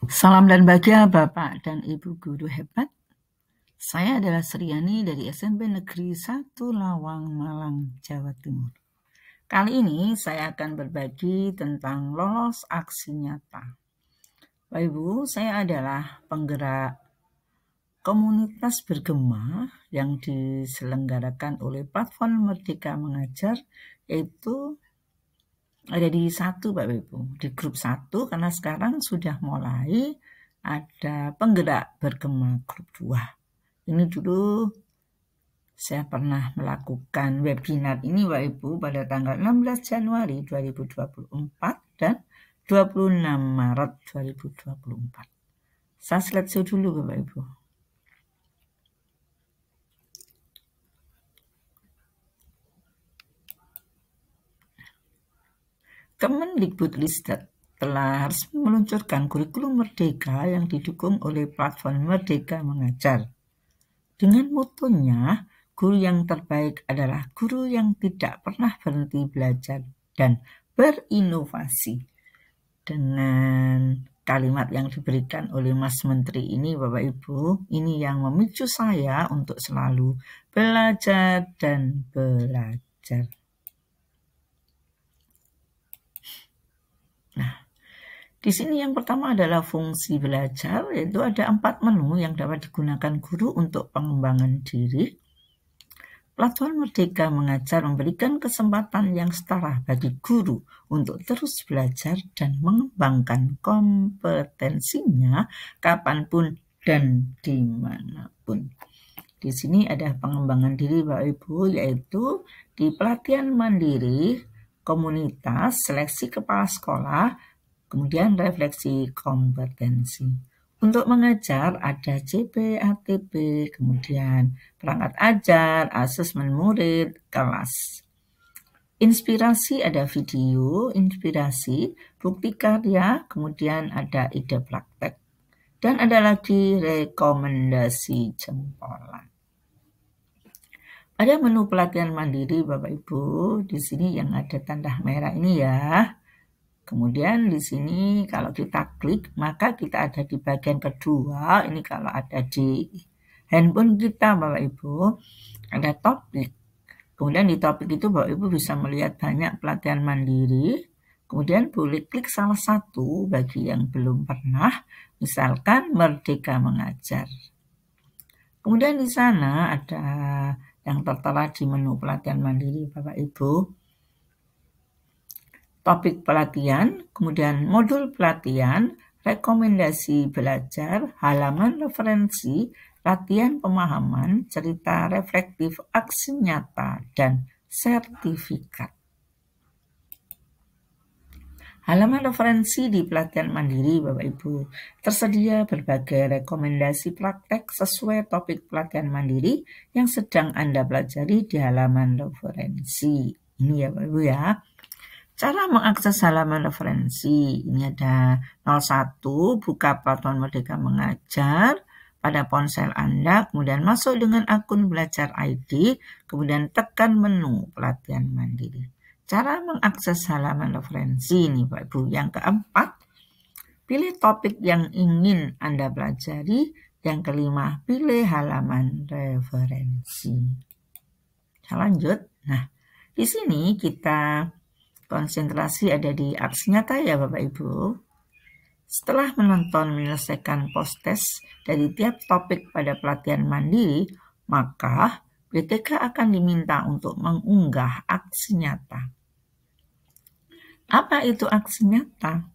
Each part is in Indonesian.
Salam dan bahagia Bapak dan Ibu guru hebat. Saya adalah Sriani dari SMP Negeri 1 Lawang, Malang, Jawa Timur. Kali ini saya akan berbagi tentang lolos aksi nyata. Bapak Ibu, saya adalah penggerak komunitas bergema yang diselenggarakan oleh platform Merdeka Mengajar, yaitu ada di 1 Bapak Ibu, di grup 1 karena sekarang sudah mulai ada penggerak bergema grup 2. Ini dulu saya pernah melakukan webinar ini Bapak Ibu pada tanggal 16 Januari 2024 dan 26 Maret 2024. Saya slideshow dulu Bapak Ibu. Kemendikbudristek telah resmi meluncurkan kurikulum Merdeka yang didukung oleh platform Merdeka Mengajar. Dengan motonya, guru yang terbaik adalah guru yang tidak pernah berhenti belajar dan berinovasi. Dengan kalimat yang diberikan oleh Mas Menteri ini, Bapak Ibu, ini yang memicu saya untuk selalu belajar dan belajar. Nah, di sini yang pertama adalah fungsi belajar, yaitu ada 4 menu yang dapat digunakan guru untuk pengembangan diri. Platform Merdeka Mengajar memberikan kesempatan yang setara bagi guru untuk terus belajar dan mengembangkan kompetensinya kapanpun dan dimanapun. Di sini ada pengembangan diri Bapak Ibu, yaitu di pelatihan mandiri, komunitas, seleksi kepala sekolah, kemudian refleksi kompetensi. Untuk mengajar ada CP, ATP, kemudian perangkat ajar, asesmen murid, kelas. Inspirasi ada video, inspirasi, bukti karya, kemudian ada ide praktek. Dan ada lagi rekomendasi jempolan. Ada menu pelatihan mandiri Bapak Ibu, di sini yang ada tanda merah ini ya. Kemudian di sini kalau kita klik, maka kita ada di bagian kedua. Ini kalau ada di handphone kita Bapak Ibu, ada topik. Kemudian di topik itu Bapak Ibu bisa melihat banyak pelatihan mandiri. Kemudian boleh klik salah satu bagi yang belum pernah, misalkan Merdeka Mengajar. Kemudian di sana ada yang tertera di menu pelatihan mandiri Bapak Ibu. Topik pelatihan, kemudian modul pelatihan, rekomendasi belajar, halaman referensi, latihan pemahaman, cerita reflektif, aksi nyata, dan sertifikat. Halaman referensi di pelatihan mandiri Bapak Ibu. Tersedia berbagai rekomendasi praktek sesuai topik pelatihan mandiri yang sedang Anda pelajari di halaman referensi. Ini ya Bapak Ibu ya. Cara mengakses halaman referensi, ini ada 01, buka platform Merdeka Mengajar pada ponsel Anda, kemudian masuk dengan akun belajar ID, kemudian tekan menu pelatihan mandiri. Cara mengakses halaman referensi ini Pak Ibu. Yang keempat, pilih topik yang ingin Anda pelajari. Yang kelima, pilih halaman referensi. Saya lanjut. Nah, di sini kita konsentrasi ada di aksi nyata ya Bapak Ibu. Setelah menonton menyelesaikan post-test dari tiap topik pada pelatihan mandiri, maka BTK akan diminta untuk mengunggah aksi nyata. Apa itu aksi nyata?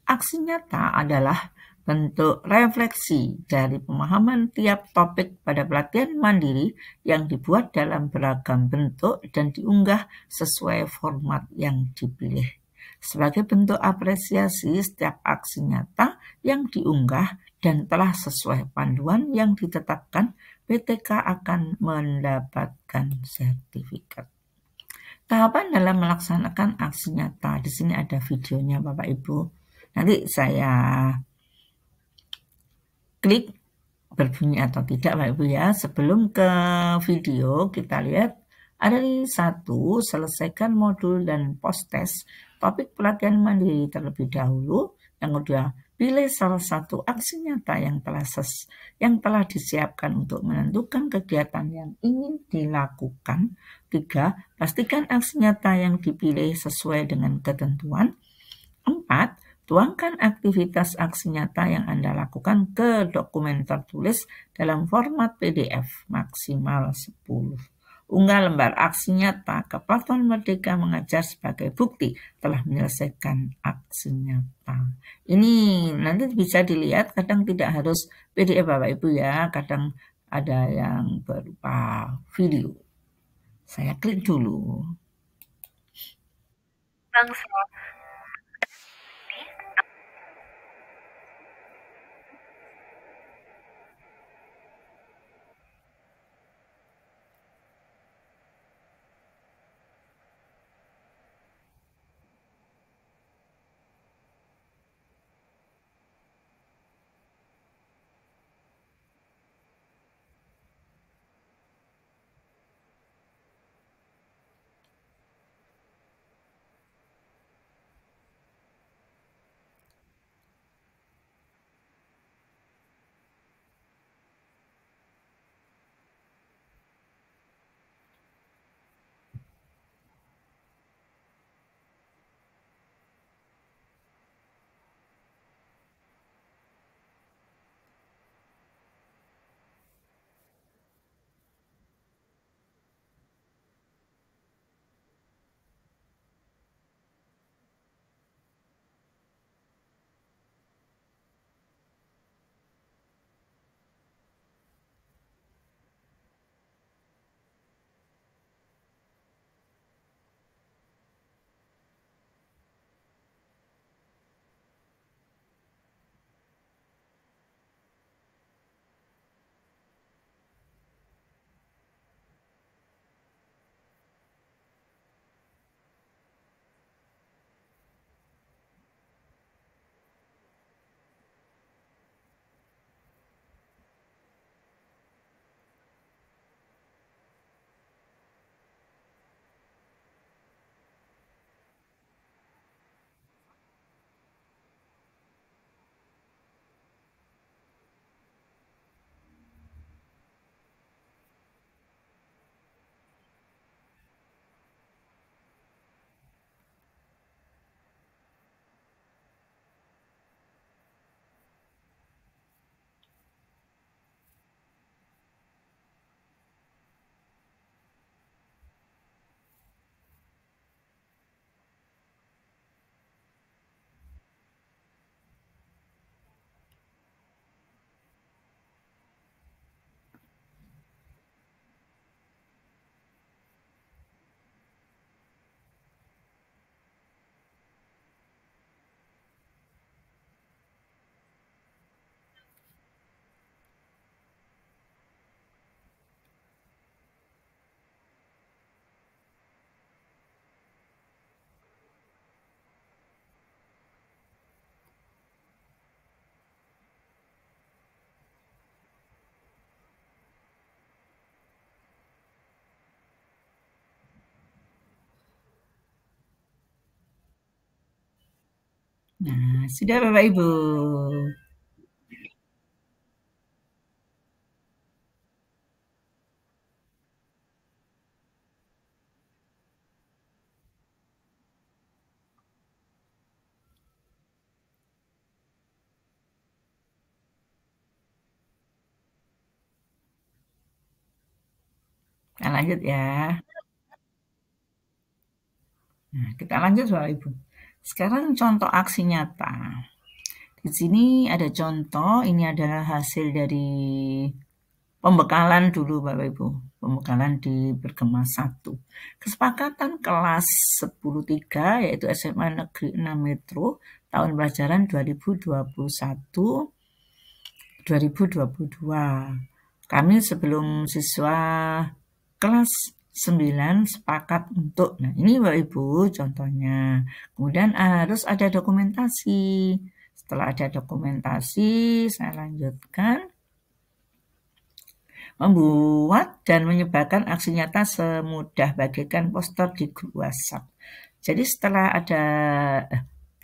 Aksi nyata adalah bentuk refleksi dari pemahaman tiap topik pada pelatihan mandiri yang dibuat dalam beragam bentuk dan diunggah sesuai format yang dipilih. Sebagai bentuk apresiasi setiap aksi nyata yang diunggah dan telah sesuai panduan yang ditetapkan, BTK akan mendapatkan sertifikat. Tahapan dalam melaksanakan aksi nyata. Di sini ada videonya Bapak Ibu. Nanti saya klik berbunyi atau tidak Bapak Ibu ya. Sebelum ke video kita lihat ada di 1, selesaikan modul dan post test topik pelatihan mandiri terlebih dahulu. Yang kedua, Pilih salah satu aksi nyata yang telah disiapkan untuk menentukan kegiatan yang ingin dilakukan. 3. Pastikan aksi nyata yang dipilih sesuai dengan ketentuan. 4. Tuangkan aktivitas aksi nyata yang Anda lakukan ke dokumen tertulis dalam format PDF maksimal 10. Unggah lembar aksi nyata ke platform Merdeka Mengajar sebagai bukti telah menyelesaikan aksi nyata. Ini nanti bisa dilihat, kadang tidak harus PDF Bapak Ibu ya, kadang ada yang berupa video. Saya klik dulu. Nah, sudah Bapak Ibu. Kita lanjut ya. Nah, kita lanjut Bapak Ibu. Sekarang contoh aksi nyata. Di sini ada contoh, ini adalah hasil dari pembekalan dulu Bapak Ibu. Pembekalan di Bergema 1. Kesepakatan kelas 10-3 yaitu SMA Negeri 6 Metro tahun pelajaran 2021-2022. Kami sebelum siswa kelas 9 sepakat untuk, nah ini Bapak Ibu contohnya. Kemudian harus ada dokumentasi. Setelah ada dokumentasi, saya lanjutkan. Membuat dan menyebarkan aksi nyata semudah bagikan poster di grup WhatsApp. Jadi setelah ada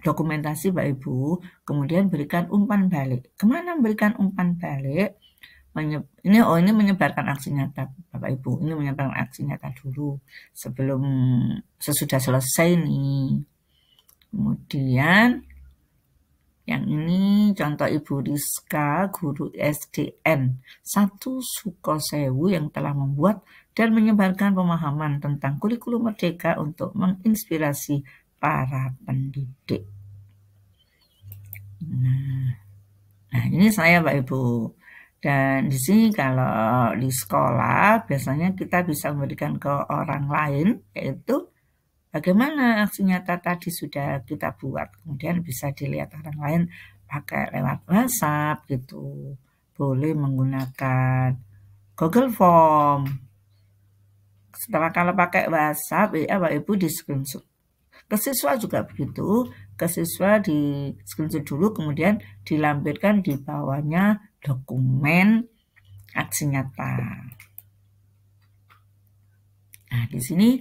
dokumentasi Bapak Ibu, kemudian berikan umpan balik. Kemana memberikan umpan balik? Ini menyebarkan aksi nyata Bapak Ibu. Ini menyebarkan aksi nyata dulu sebelum sesudah selesai nih. Kemudian yang ini contoh Ibu Rizka, guru SDN 1 Sukosewu yang telah membuat dan menyebarkan pemahaman tentang kurikulum merdeka untuk menginspirasi para pendidik. Nah, ini saya Pak Ibu. Dan di sini kalau di sekolah biasanya kita bisa memberikan ke orang lain, yaitu bagaimana aksi nyata tadi sudah kita buat. Kemudian bisa dilihat orang lain pakai lewat WhatsApp gitu. Boleh menggunakan Google Form. Setelah kalau pakai WhatsApp, ya Pak Ibu di screenshot. Ke siswa juga begitu, ke siswa di screenshot dulu, kemudian dilampirkan di bawahnya dokumen aksi nyata. Nah, di sini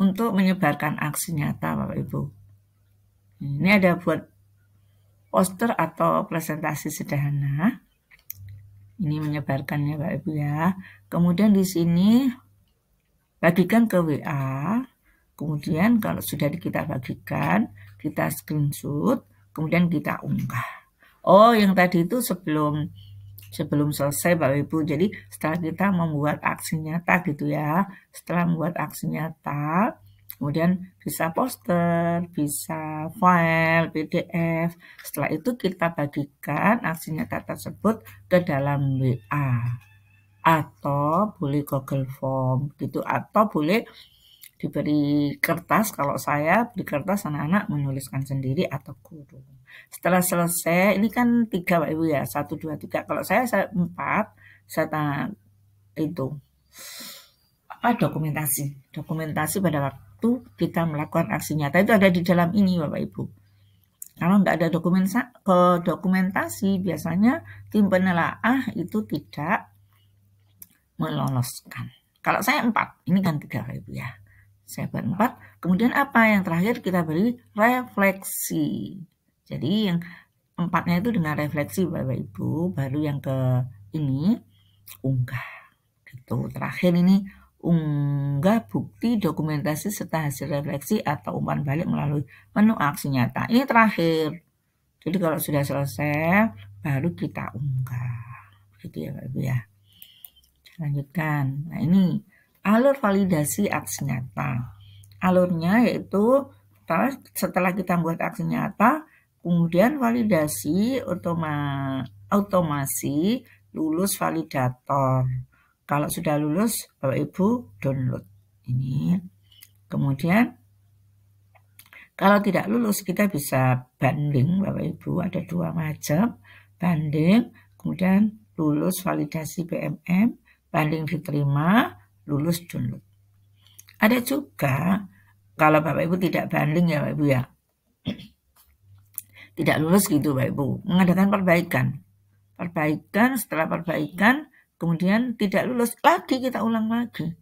untuk menyebarkan aksi nyata Bapak Ibu. Ini ada buat poster atau presentasi sederhana. Ini menyebarkannya Bapak Ibu ya. Kemudian di sini bagikan ke WA. Kemudian kalau sudah kita bagikan, kita screenshot, kemudian kita unggah. Oh, yang tadi itu sebelum selesai Bapak Ibu. Jadi setelah kita membuat aksi nyata gitu ya. Setelah membuat aksi nyata, kemudian bisa poster, bisa file, PDF. Setelah itu kita bagikan aksi nyata tersebut ke dalam WA. Atau boleh Google Form gitu. Atau boleh diberi kertas, kalau saya beri kertas anak-anak menuliskan sendiri atau guru. Setelah selesai, ini kan 3 Pak Ibu ya, 1, 2, 3. Kalau saya 4, saya itu dokumentasi pada waktu kita melakukan aksi nyata itu ada di dalam ini Bapak Ibu. Kalau nggak ada dokumentasi, biasanya tim penelaah itu tidak meloloskan. Kalau saya 4, ini kan 3 Bapak Ibu ya. Saya buat 4. Kemudian apa yang terakhir kita beri refleksi. Jadi yang 4-nya itu dengan refleksi Bapak Ibu. Baru yang ke ini unggah. Gitu. Terakhir ini unggah bukti dokumentasi serta hasil refleksi atau umpan balik melalui menu aksi nyata. Ini terakhir. Jadi kalau sudah selesai baru kita unggah. Begitu ya Bapak Ibu ya. Lanjutkan. Nah ini alur validasi aksi nyata. Alurnya yaitu setelah kita buat aksi nyata, kemudian validasi otomasi lulus validator. Kalau sudah lulus, Bapak Ibu download ini. Kemudian kalau tidak lulus, kita bisa banding Bapak Ibu. Ada 2 macam, banding, kemudian lulus validasi PMM, banding diterima, lulus download. Ada juga kalau Bapak Ibu tidak banding ya Bapak Ibu ya, tidak lulus gitu Bapak Ibu, mengadakan perbaikan, setelah perbaikan kemudian tidak lulus lagi, kita ulang lagi.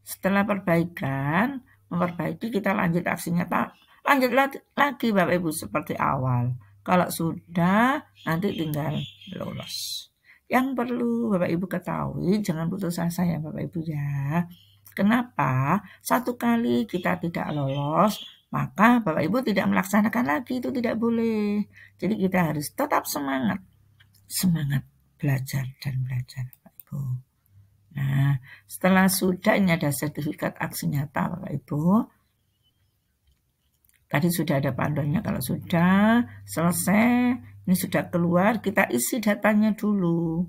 Setelah perbaikan, memperbaiki, kita lanjut aksi nyata, lanjut lagi Bapak Ibu seperti awal. Kalau sudah, nanti tinggal lolos. Yang perlu Bapak Ibu ketahui, jangan putus asa ya Bapak Ibu ya. Kenapa? 1 kali kita tidak lolos, maka Bapak Ibu tidak melaksanakan lagi, itu tidak boleh. Jadi kita harus tetap semangat belajar dan belajar Bapak Ibu. Nah, setelah sudah ini ada sertifikat aksi nyata Bapak Ibu. Tadi sudah ada panduannya, kalau sudah selesai, ini sudah keluar, kita isi datanya dulu.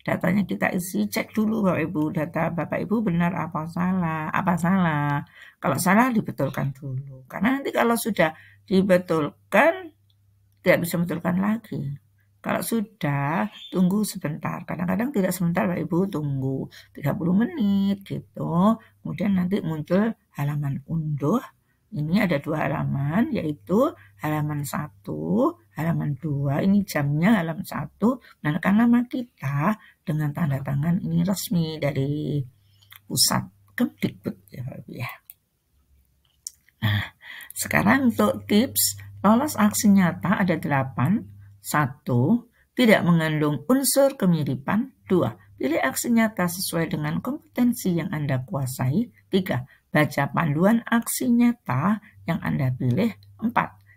Datanya kita isi, cek dulu Bapak Ibu, data Bapak Ibu benar apa salah. Kalau salah dibetulkan dulu. Karena nanti kalau sudah dibetulkan, tidak bisa betulkan lagi. Kalau sudah, tunggu sebentar. Kadang-kadang tidak sebentar Bapak Ibu, tunggu 30 menit gitu. Kemudian nanti muncul halaman unduh. Ini ada 2 halaman, yaitu halaman 1, halaman 2. Ini jamnya halaman 1. Menandakan nama kita dengan tanda tangan ini resmi dari pusat Kemdikbud ya Bapak Ibu ya. Nah, sekarang untuk tips Lolos aksi nyata ada 8. 1. Tidak mengandung unsur kemiripan. 2. Pilih aksi nyata sesuai dengan kompetensi yang Anda kuasai. 3. Baca panduan aksi nyata yang Anda pilih. 4.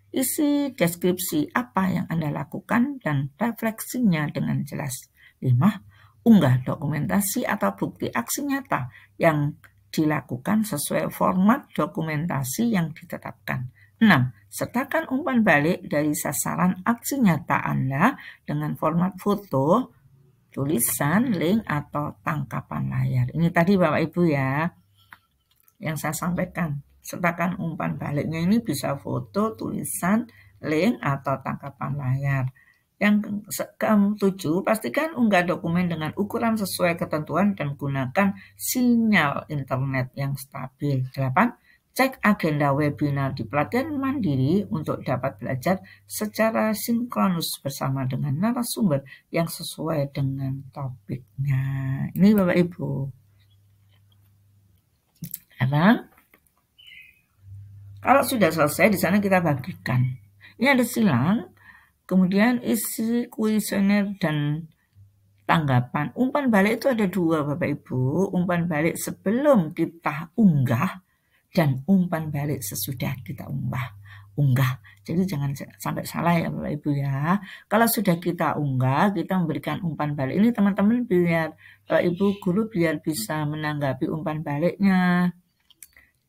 Isi deskripsi apa yang Anda lakukan dan refleksinya dengan jelas. 5. Unggah dokumentasi atau bukti aksi nyata yang dilakukan sesuai format dokumentasi yang ditetapkan. 6. Sertakan umpan balik dari sasaran aksi nyata Anda dengan format foto, tulisan, link, atau tangkapan layar. Ini tadi Bapak Ibu ya, yang saya sampaikan. Sertakan umpan baliknya ini bisa foto, tulisan, link, atau tangkapan layar. Yang ke-7, pastikan unggah dokumen dengan ukuran sesuai ketentuan dan gunakan sinyal internet yang stabil. 8. Cek agenda webinar di pelatihan mandiri untuk dapat belajar secara sinkronus bersama dengan narasumber yang sesuai dengan topiknya. Ini Bapak Ibu. Sekarang, kalau sudah selesai, di sana kita bagikan. Ini ada silang, kemudian isi kuesioner dan tanggapan. Umpan balik itu ada 2 Bapak Ibu. Umpan balik sebelum kita unggah dan umpan balik sesudah kita unggah. Jadi jangan sampai salah ya Bapak Ibu ya. Kalau sudah kita unggah, kita memberikan umpan balik. Ini teman-teman biar Bapak Ibu guru biar bisa menanggapi umpan baliknya.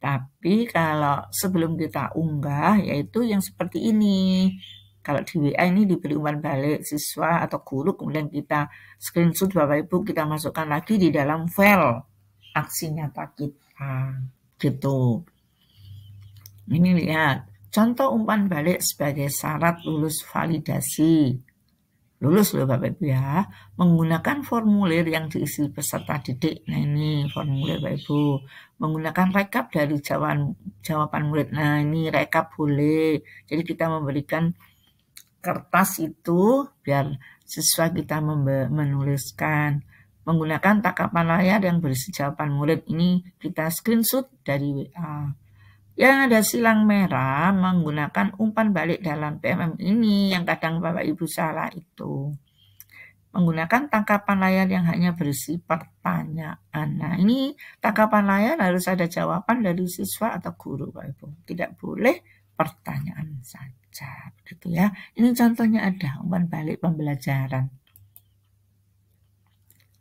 Tapi kalau sebelum kita unggah, yaitu yang seperti ini. Kalau di WA ini diberi umpan balik siswa atau guru, kemudian kita screenshot Bapak Ibu, kita masukkan lagi di dalam file aksi nyata kita. Gitu. Ini lihat, contoh umpan balik sebagai syarat lulus validasi. Lulus loh Bapak Ibu ya, menggunakan formulir yang diisi peserta didik. Nah ini formulir Bapak Ibu, menggunakan rekap dari jawaban murid. Nah ini rekap boleh, jadi kita memberikan kertas itu biar siswa kita menuliskan. Menggunakan tangkapan layar yang berisi jawaban murid, ini kita screenshot dari WA. Yang ada silang merah menggunakan umpan balik dalam PMM ini yang kadang Bapak Ibu salah itu. Menggunakan tangkapan layar yang hanya berisi pertanyaan. Nah ini tangkapan layar harus ada jawaban dari siswa atau guru Bapak Ibu. Tidak boleh pertanyaan saja. Begitu ya. Ini contohnya ada umpan balik pembelajaran.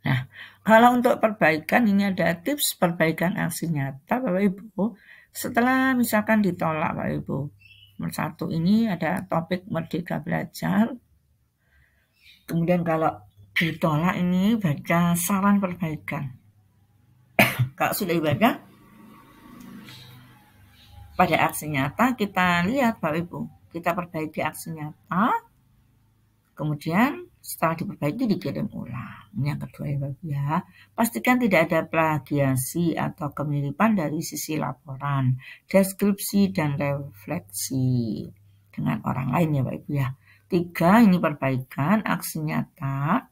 Nah, kalau untuk perbaikan, ini ada tips perbaikan aksi nyata Bapak Ibu. Setelah misalkan ditolak Bapak Ibu, nomor 1 ini ada topik Merdeka Belajar. Kemudian kalau ditolak ini baca saran perbaikan. Kalau sudah dibaca, pada aksi nyata kita lihat Bapak Ibu, kita perbaiki aksi nyata, kemudian setelah diperbaiki dikirim ulang. Ini yang kedua ya Bapak ya. Pastikan tidak ada plagiasi atau kemiripan dari sisi laporan, deskripsi, dan refleksi dengan orang lain ya Bapak Ibu ya. 3, ini perbaikan aksi nyata.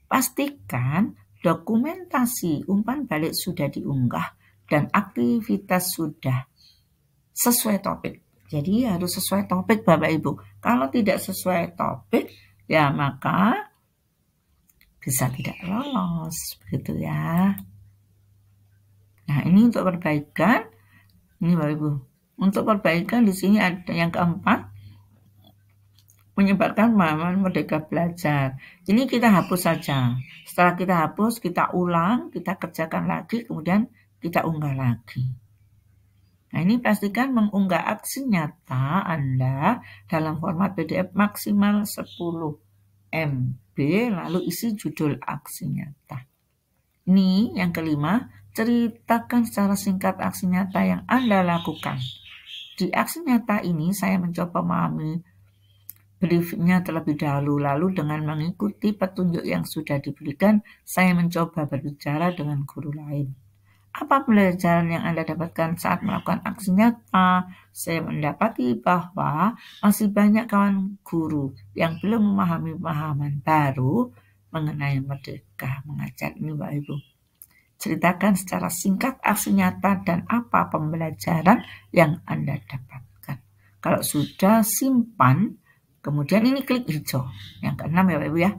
Pastikan dokumentasi umpan balik sudah diunggah dan aktivitas sudah sesuai topik. Jadi harus sesuai topik Bapak Ibu. Kalau tidak sesuai topik, ya maka bisa tidak lolos, begitu ya. Nah ini untuk perbaikan, ini Bapak Ibu. Untuk perbaikan di sini ada yang keempat, menyebarkan pemahaman Merdeka Belajar. Ini kita hapus saja. Setelah kita hapus, kita ulang, kita kerjakan lagi, kemudian kita unggah lagi. Nah ini pastikan mengunggah aksi nyata Anda dalam format PDF maksimal 10 MB, lalu isi judul aksi nyata. Ini yang kelima, ceritakan secara singkat aksi nyata yang Anda lakukan. Di aksi nyata ini saya mencoba memahami briefingnya terlebih dahulu, lalu dengan mengikuti petunjuk yang sudah diberikan, saya mencoba berbicara dengan guru lain. Apa pembelajaran yang Anda dapatkan saat melakukan aksi nyata? Saya mendapati bahwa masih banyak kawan guru yang belum memahami pemahaman baru mengenai Merdeka Mengajar ini Bapak Ibu. Ceritakan secara singkat aksi nyata dan apa pembelajaran yang Anda dapatkan. Kalau sudah, simpan. Kemudian ini klik hijau. Yang keenam ya Bapak Ibu ya.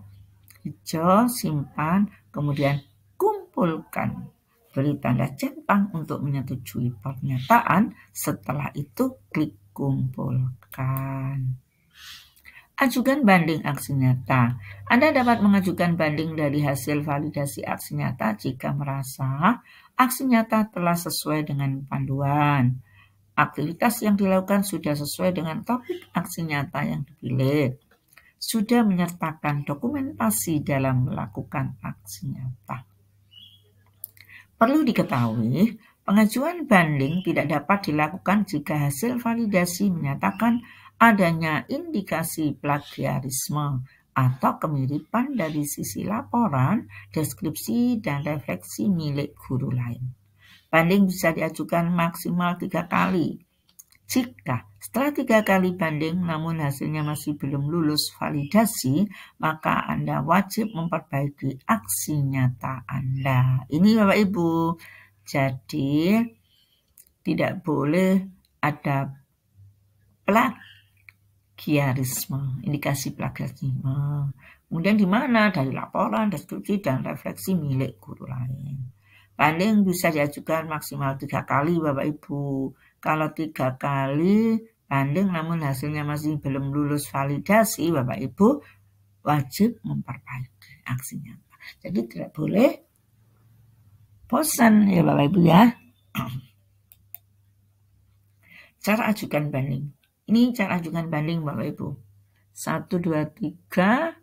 Hijau, simpan, kemudian kumpulkan. Beri tanda centang untuk menyetujui pernyataan. Setelah itu klik kumpulkan. Ajukan banding aksi nyata. Anda dapat mengajukan banding dari hasil validasi aksi nyata jika merasa aksi nyata telah sesuai dengan panduan. Aktivitas yang dilakukan sudah sesuai dengan topik aksi nyata yang dipilih. Sudah menyertakan dokumentasi dalam melakukan aksi nyata. Perlu diketahui, pengajuan banding tidak dapat dilakukan jika hasil validasi menyatakan adanya indikasi plagiarisme atau kemiripan dari sisi laporan, deskripsi, dan refleksi milik guru lain. Banding bisa diajukan maksimal 3 kali. Jika setelah 3 kali banding namun hasilnya masih belum lulus validasi, maka Anda wajib memperbaiki aksi nyata Anda. Ini Bapak Ibu. Jadi tidak boleh ada plagiarisme, indikasi plagiarisme. Kemudian di mana? Dari laporan, deskripsi, dan refleksi milik guru lain. Banding bisa diajukan maksimal 3 kali Bapak Ibu. Kalau 3 kali banding namun hasilnya masih belum lulus validasi, Bapak Ibu wajib memperbaiki aksi nyata. Jadi tidak boleh bosan ya Bapak Ibu ya. Cara ajukan banding. Ini cara ajukan banding Bapak Ibu. 1, 2, 3.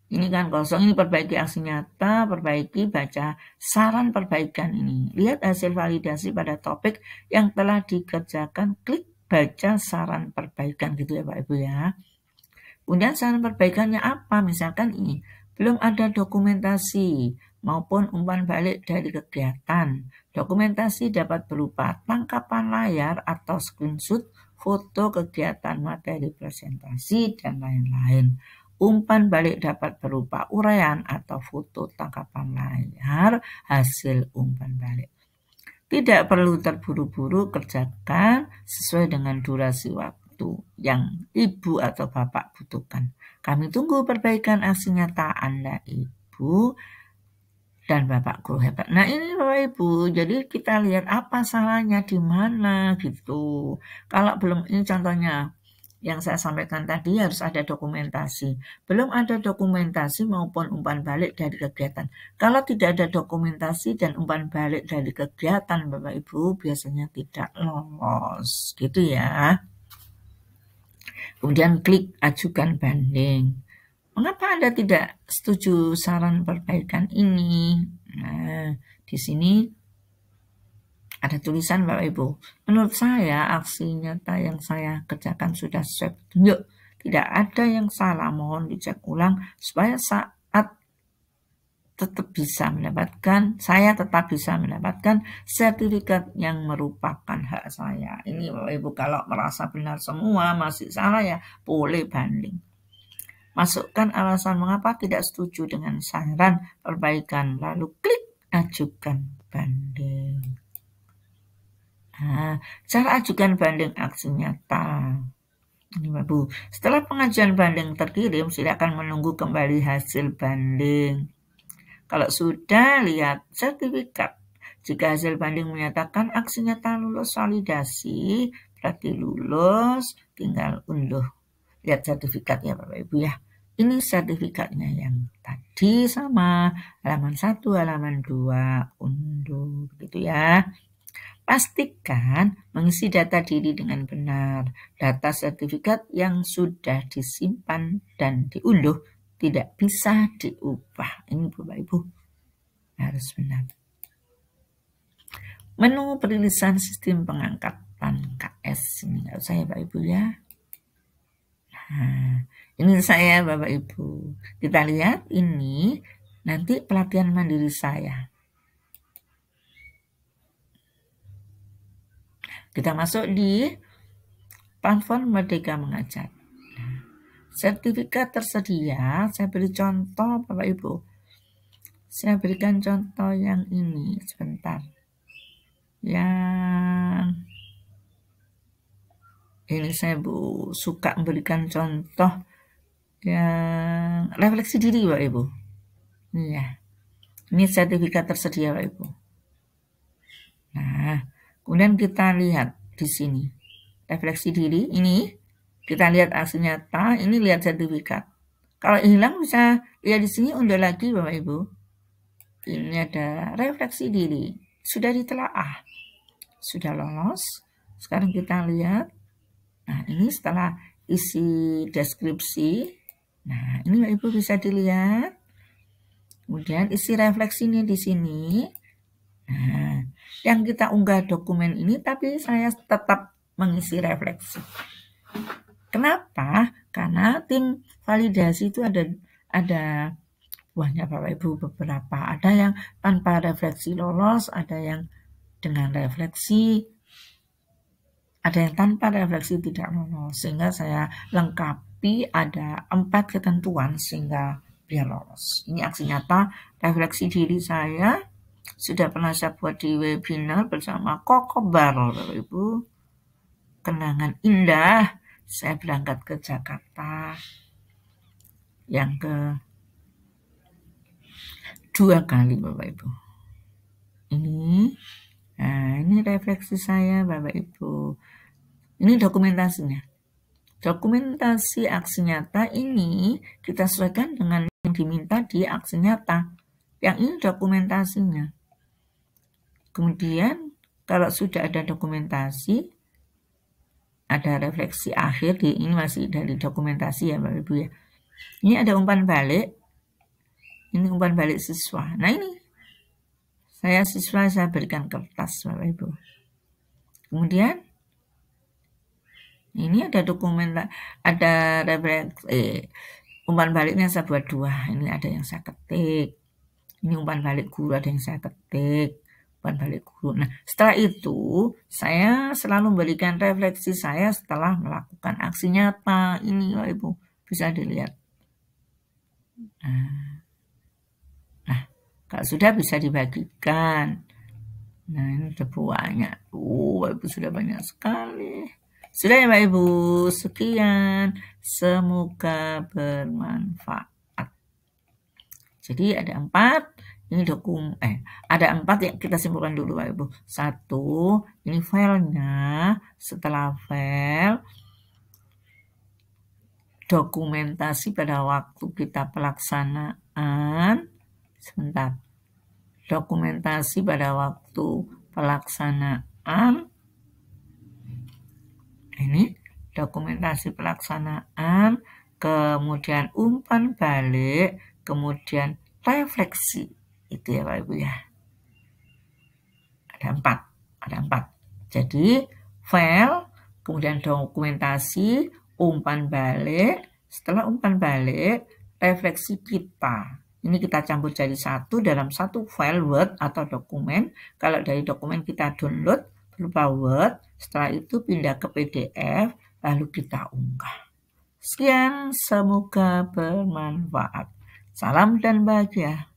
Ini kan kosong, ini perbaiki aksi nyata, perbaiki, baca saran perbaikan ini. Lihat hasil validasi pada topik yang telah dikerjakan, klik baca saran perbaikan gitu ya Pak Ibu ya. Kemudian saran perbaikannya apa? Misalkan ini, belum ada dokumentasi maupun umpan balik dari kegiatan. Dokumentasi dapat berupa tangkapan layar atau screenshot, foto kegiatan materi presentasi, dan lain-lain. Umpan balik dapat berupa uraian atau foto tangkapan layar hasil umpan balik. Tidak perlu terburu-buru, kerjakan sesuai dengan durasi waktu yang Ibu atau Bapak butuhkan. Kami tunggu perbaikan aksi nyata Anda Ibu dan Bapak guru hebat. Nah ini Bapak Ibu, jadi kita lihat apa salahnya di mana gitu. Kalau belum, ini contohnya yang saya sampaikan tadi harus ada dokumentasi. Belum ada dokumentasi maupun umpan balik dari kegiatan. Kalau tidak ada dokumentasi dan umpan balik dari kegiatan Bapak Ibu biasanya tidak lolos gitu ya. Kemudian klik ajukan banding. Mengapa Anda tidak setuju saran perbaikan ini? Nah, di sini ada tulisan Bapak Ibu. Menurut saya aksi nyata yang saya kerjakan sudah sesuai petunjuk. Tidak ada yang salah, mohon dicek ulang supaya saya tetap bisa mendapatkan sertifikat yang merupakan hak saya. Ini Bapak Ibu kalau merasa benar semua masih salah ya boleh banding. Masukkan alasan mengapa tidak setuju dengan saran perbaikan, lalu klik ajukan banding. Nah, cara ajukan banding aksi nyata. Ini Bapak. Setelah pengajuan banding terkirim, silakan menunggu kembali hasil banding. Kalau sudah, lihat sertifikat. Jika hasil banding menyatakan aksi nyata lulus validasi, berarti lulus, tinggal unduh. Lihat sertifikat ya Bapak Ibu ya. Ini sertifikatnya yang tadi sama halaman 1, halaman 2, unduh gitu ya. Pastikan mengisi data diri dengan benar. Data sertifikat yang sudah disimpan dan diunduh tidak bisa diubah. Ini Bapak Ibu harus benar. Menu perilisan sistem pengangkatan KS. Ini nggak usah ya Bapak Ibu ya. Nah, ini saya Bapak Ibu. Kita lihat ini nanti pelatihan mandiri saya. Kita masuk di platform Merdeka Mengajar. Nah, sertifikat tersedia. Saya beri contoh Bapak Ibu. Saya berikan contoh yang ini sebentar. Yang Ini saya suka memberikan contoh yang refleksi diri Bapak Ibu. Iya. Ini sertifikat tersedia Bapak Ibu. Nah, kemudian kita lihat di sini. Refleksi diri ini kita lihat aksi nyata, ini lihat sertifikat. Kalau hilang bisa lihat di sini, unduh lagi Bapak Ibu. Ini ada refleksi diri. Sudah ditelaah. Sudah lolos. Sekarang kita lihat. Nah, ini setelah isi deskripsi. Nah, ini Bapak Ibu bisa dilihat. Kemudian isi refleksinya di sini. Nah, yang kita unggah dokumen ini, tapi saya tetap mengisi refleksi. Kenapa? Karena tim validasi itu ada banyak Bapak Ibu, beberapa. Ada yang tanpa refleksi lolos, ada yang dengan refleksi, ada yang tanpa refleksi tidak lolos. Sehingga saya lengkapi ada 4 ketentuan sehingga biar lolos. Ini aksi nyata refleksi diri saya. Sudah pernah saya buat di webinar bersama Koko Barol, Bapak Ibu. Kenangan indah saya berangkat ke Jakarta yang kedua kali Bapak Ibu. Ini refleksi saya Bapak Ibu. Ini dokumentasinya. Dokumentasi aksi nyata ini kita sesuaikan dengan yang diminta di aksi nyata. Yang ini dokumentasinya. Kemudian kalau sudah ada dokumentasi, ada refleksi akhir, ini masih dari dokumentasi ya Bapak Ibu ya. Ini ada umpan balik. Ini umpan balik siswa. Nah ini siswa saya berikan kertas Bapak Ibu. Kemudian ini ada dokumen, ada refleksi, umpan baliknya saya buat 2. Ini ada yang saya ketik. Ini umpan balik guru, ada yang saya ketik. Umpan balik guru. Nah setelah itu saya selalu memberikan refleksi saya setelah melakukan aksi nyata. Ini Bapak Ibu bisa dilihat. Nah, kalau sudah bisa dibagikan. Nah, ini udah banyak. Bapak Ibu sudah banyak sekali. Sudah ya Bapak Ibu, sekian. Semoga bermanfaat. Jadi ada 4. Ini ada 4 yang kita simpulkan dulu Bapak Ibu. 1, ini filenya. Setelah file, dokumentasi pada waktu kita pelaksanaan. Sebentar. Dokumentasi pada waktu pelaksanaan. Ini dokumentasi pelaksanaan, kemudian umpan balik, kemudian refleksi. Itu ya Bapak Ibu ya. Ada 4. Jadi file, kemudian dokumentasi, umpan balik. Setelah umpan balik, refleksi kita. Ini kita campur jadi satu dalam satu file Word atau dokumen. Kalau dari dokumen kita download berupa Word, setelah itu pindah ke PDF, lalu kita unggah. Sekian, semoga bermanfaat. Salam dan bahagia.